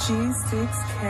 G6K.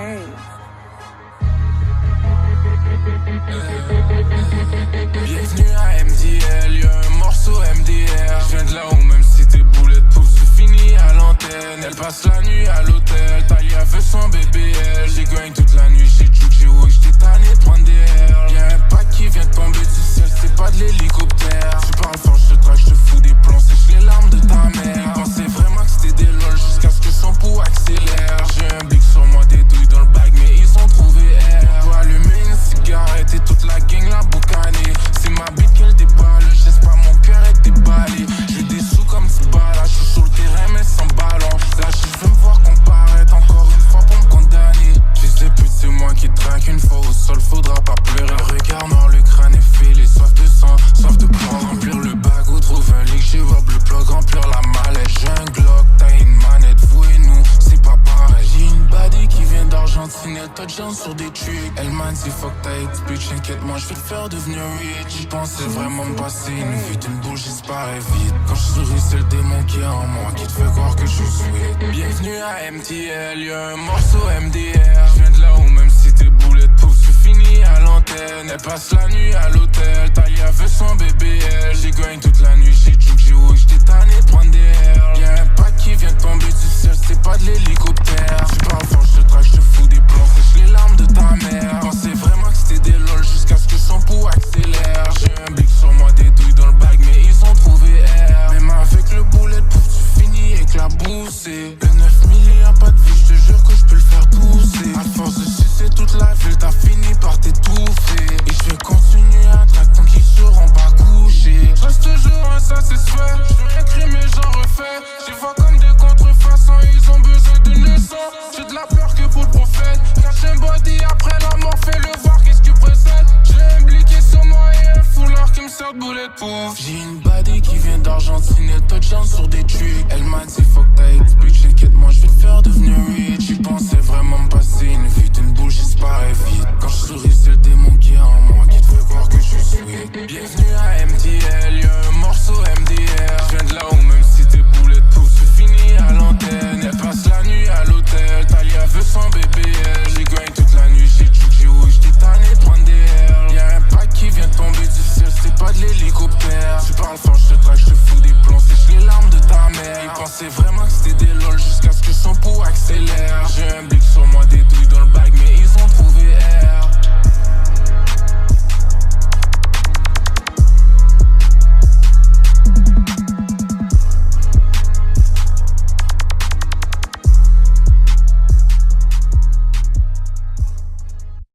Bienvenue à MDL, y'a un morceau MDR. Je viens de là où même si tes boulettes pouf, c'est fini à l'antenne. Elle passe la nuit à l'hôtel, Talia veut son BBL. J'ai gagné toute la nuit chez Juju, j'étais tanné de prendre des airs. Y'a un pack qui vient de tomber du ciel, c'est pas de l'hélicoptère. Tu parles fort, je te traque, je te fous des plombs, sèche les larmes de ta mère. Pensais vraiment que c'était des lol jusqu'à ce que son pouls accélère. J'ai un blick sur moi, des douilles dans le bag, mais ils ont trouvé air. Pour allumer une cigarette et toute la gang la boucanée. C'est ma bite qu'elle déballe, j'espère mon cœur est déballé. J'ai des sous comme Zbala, je suis sur le terrain mais sans ballon. Là je veux me voir comparaître encore une fois pour me condamner. Je sais plus c'est moi qui traque une fois au sol, faudra pas pleurer. Regard noir, le crâne est fêlé, soif de sang, soif de prendre. Remplir le bac ou trouver un lit, j'ai rob le plug, remplir la mallette. J'ai un Glock, t'as une manette, vous et nous, c'est pas pareil. J'ai une baddie qui vient d'Argentine, elle touchdown sur des trucs. Elle m'a dit fuck ta ex-bitch, inquiète moi je vais te faire devenir rich. J'y pensais vraiment me passer une vie d'une boule, j'espérais vite. Quand je souris c'est le démon qui est en moi qui te fait croire que je suis sweet. Bienvenue à MTL, y'a un morceau MDR. Je viens de là où même si tes boulettes pouf, c'est fini à l'antenne. Elle passe la nuit à l'hôtel, Talia veut son BBL. J'ai gagné toute la nuit chez Juju, j'étais tanné de prendre des airs. Y'a un pack qui vient de tomber du ciel, c'est pas de l'hélicoptère. Tu parles fort, je te traque, je te fous des plombs, sèche les larmes de ta mère. Pensais vraiment que c'était des lol jusqu'à ce que son pouls accélère. J'ai un blick sur moi, des douilles dans le bag, mais ils ont trouvé air. Même avec le boulet pouf, tu finis éclaboussé. Le 9000 y'a pas de vie, je te jure que je peux le faire pousser. À force de sucer toute la ville, t'as fini par t'étouffer. Et je vais continuer à traquer tant qu'ils seront pas couchés. Je reste toujours insatisfait, je veux écrire mais j'en refais. J'y vois comme des contrefaçons, ils ont besoin d'une leçon. J'ai de la peur que pour le prophète. Cache un body après la mort, fais-le voir qu'est-ce qui précède. J'ai un bliqué sur moi et un foulard qui me sert de boulet de pouf. J'ai une baddie qui vient d'Argentine, elle touchdown sur des trucs. Elle m'a dit fuck ta ex-bitch, inquiète moi je vais te faire devenir rich. J'y pensais vraiment me passer une vie d'une boule, j'espérais vite. Quand je souris c'est le démon qui est en moi qui te fait croire que je suis sweet. Bienvenue à MTL,